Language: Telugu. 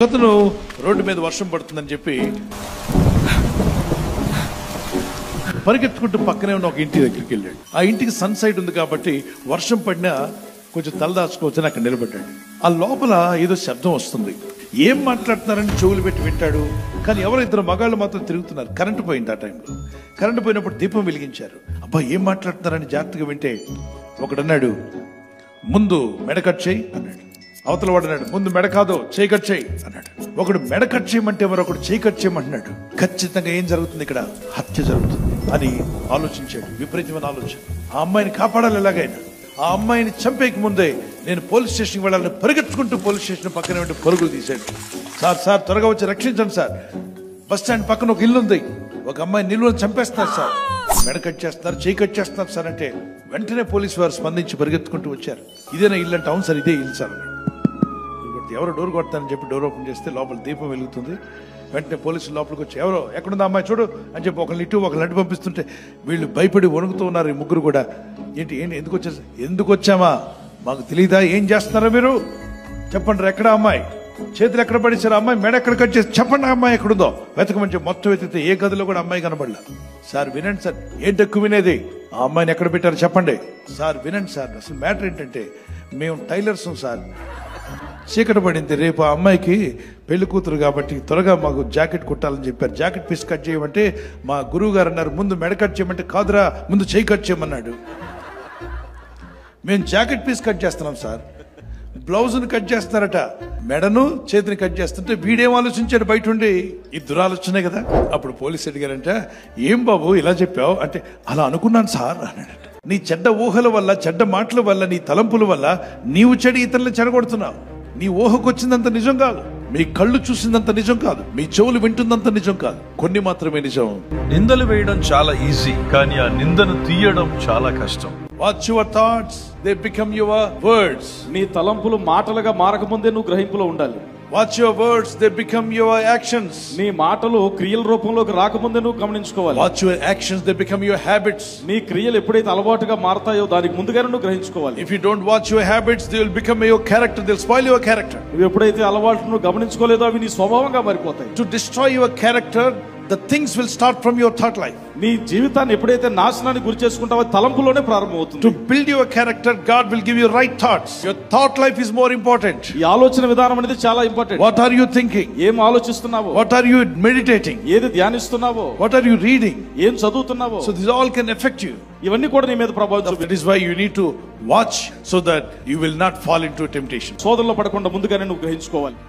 అతను రోడ్డు మీద వర్షం పడుతుందని చెప్పి పరిగెత్తుకుంటూ పక్కనే ఉన్న ఒక ఇంటి దగ్గరికి వెళ్ళాడు. ఆ ఇంటికి సన్ సైడ్ ఉంది కాబట్టి వర్షం పడినా కొంచెం తలదాచుకోవచ్చని అక్కడ నిలబడ్డాడు. ఆ లోపల ఏదో శబ్దం వస్తుంది. ఏం మాట్లాడుతున్నారని చెవులు పెట్టి వింటాడు. కానీ ఎవరో ఇద్దరు మగాళ్ళు మాత్రం తిరుగుతున్నారు. కరెంటు పోయింది. ఆ టైంలో కరెంటు పోయినప్పుడు దీపం వెలిగించారు. అబ్బా ఏం మాట్లాడుతున్నారని జాగ్రత్తగా వింటే ఒకడన్నాడు, ముందు మెడ కట్ చేయి అన్నాడు. అవతల వాడు అన్నాడు, ముందు మెడ కాదు చేయి కట్ చేయి అన్నాడు. ఒకడు మెడ కట్ చేయమంటే మరొకడు చేయి కట్ చేయమంటున్నాడు. ఖచ్చితంగా ఏం జరుగుతుంది, ఇక్కడ హత్య జరుగుతుంది అని ఆలోచించాడు. విపరీతమైన ఆలోచన. ఆ అమ్మాయిని కాపాడాలి ఎలాగైనా. ఆ అమ్మాయిని చంపేకి ముందే నేను పోలీస్ స్టేషన్కి వెళ్ళాలని పరిగెత్తుకుంటూ పోలీస్ స్టేషన్ పక్కన వెంట పరుగులు తీశాడు. సార్ త్వరగా వచ్చి రక్షించండి సార్, బస్ స్టాండ్ పక్కన ఒక ఇల్లు ఉంది, ఒక అమ్మాయి నిలువని చంపేస్తున్నారు సార్, మెడ కట్ చేస్తున్నారు, చేయి కట్ చేస్తున్నారు సార్ అంటే వెంటనే పోలీసు వారు స్పందించి పరిగెత్తుకుంటూ వచ్చారు. ఇదేనా ఇల్లు అంటే, అవును సార్ ఇదే ఇల్లు సార్ అన్నాడు. ఎవరో డోర్ కొడతానని చెప్పి డోర్ ఓపెన్ చేస్తే లోపల దీపం వెలుగుతుంది. వెంటనే పోలీసులు లోపలికి వచ్చి ఎవరో ఎక్కడుందా అమ్మాయి చూడు అని చెప్పి ఒకరిని ఇటు ఒకరిని అడ్డు పంపిస్తుంటే వీళ్ళు భయపడి వణుకుతూ ఉన్నారు. ఈ ముగ్గురు కూడా ఏంటి ఎందుకు వచ్చామా మాకు తెలియదా, ఏం చేస్తున్నారా మీరు, చెప్పండి ఎక్కడ అమ్మాయి, చేతులు ఎక్కడ పడేసారు, అమ్మాయి మెడ ఎక్కడ కట్ చేసి చెప్పండి, అమ్మాయి ఎక్కడుందో వెతకమని చెప్పి మొత్తం వెతికితే ఏ గదిలో కూడా అమ్మాయి కనబడలా. సార్ వినండి సార్, ఏంటి ఎక్కువ వినేది, ఆ అమ్మాయిని ఎక్కడ పెట్టారు చెప్పండి. సార్ వినండి సార్, అసలు మ్యాటర్ ఏంటంటే మేము టైలర్స్ సార్, చీకటి పడింది, రేపు ఆ అమ్మాయికి పెళ్లి కూతురు కాబట్టి త్వరగా మాకు జాకెట్ కుట్టాలని చెప్పారు. జాకెట్ పీస్ కట్ చేయమంటే మా గురువు గారు అన్నారు ముందు మెడ కట్ చేయమంటే కాదురా ముందు చేయి కట్ చేయమన్నాడు. మేము జాకెట్ పీస్ కట్ చేస్తున్నాం సార్, బ్లౌజ్ని కట్ చేస్తున్నారట, మెడను చేతిని కట్ చేస్తుంటే వీడేం ఆలోచించాడు బయట ఉండి, ఈ దురాలోచనే కదా. అప్పుడు పోలీసు అడిగారంట, ఏం బాబు ఇలా చెప్పావు అంటే అలా అనుకున్నాను సార్ అన్నాడట. నీ చెడ్డ ఊహల వల్ల, చెడ్డ మాటల వల్ల, నీ తలంపుల వల్ల నీవు చెడు ఇతరులను చెడగొడుతున్నావు. నీ ఊహకు వచ్చిందంత నిజం కాదు, మీ కళ్ళు చూసిందంత నిజం కాదు, మీ చెవులు వింటుందంత నిజం కాదు, కొన్ని మాత్రమే నిజం. నిందలు వేయడం చాలా ఈజీ, కానీ ఆ నిందను తీయడం చాలా కష్టం. Watch your thoughts, they become your words. నీ తలంపులు మాటలుగా మారకముందే నువ్వు గ్రహింపులో ఉండాలి. Watch your words, they become your actions. నీ మాటలు క్రియల రూపంలోకి రాకముందే నువ్వు గమనించుకోవాలి. Watch your actions, they become your habits. నీ క్రియలు ఎప్పుడైతే అలవాటుగా మారతాయో దానికి ముందుగానే నువ్వు గ్రహించుకోవాలి. If you don't watch your habits, they will become your character, they'll spoil your character. నువ్వు ఎప్పుడైతే అలవాటును గమనించుకోలేదో అవి నీ స్వభావంగా మారిపోతాయి. To destroy your character, the things will start from your thought life. నీ జీవితాన్ని ఎప్పుడైతే నాశనానికి గురి చేసుకుంటావో తలంపులోనే ప్రారంభమవుతుంది. To build your character, God will give you right thoughts. Your thought life is more important. ఈ ఆలోచన విధానం అనేది చాలా important. What are you thinking? ఏం ఆలోచిస్తున్నావో, what are you meditating, ఏది ధ్యానిస్తున్నావో, what are you reading, ఏం చదువుతున్నావో, so this all can affect you. ఇవన్నీ కూడా నీ మీద ప్రభావం చూపిస్తాయి. That is why you need to watch so that you will not fall into temptation. శోధనలో పడకుండా ముందుగానే నువ్వు గ్రహించుకోవాలి.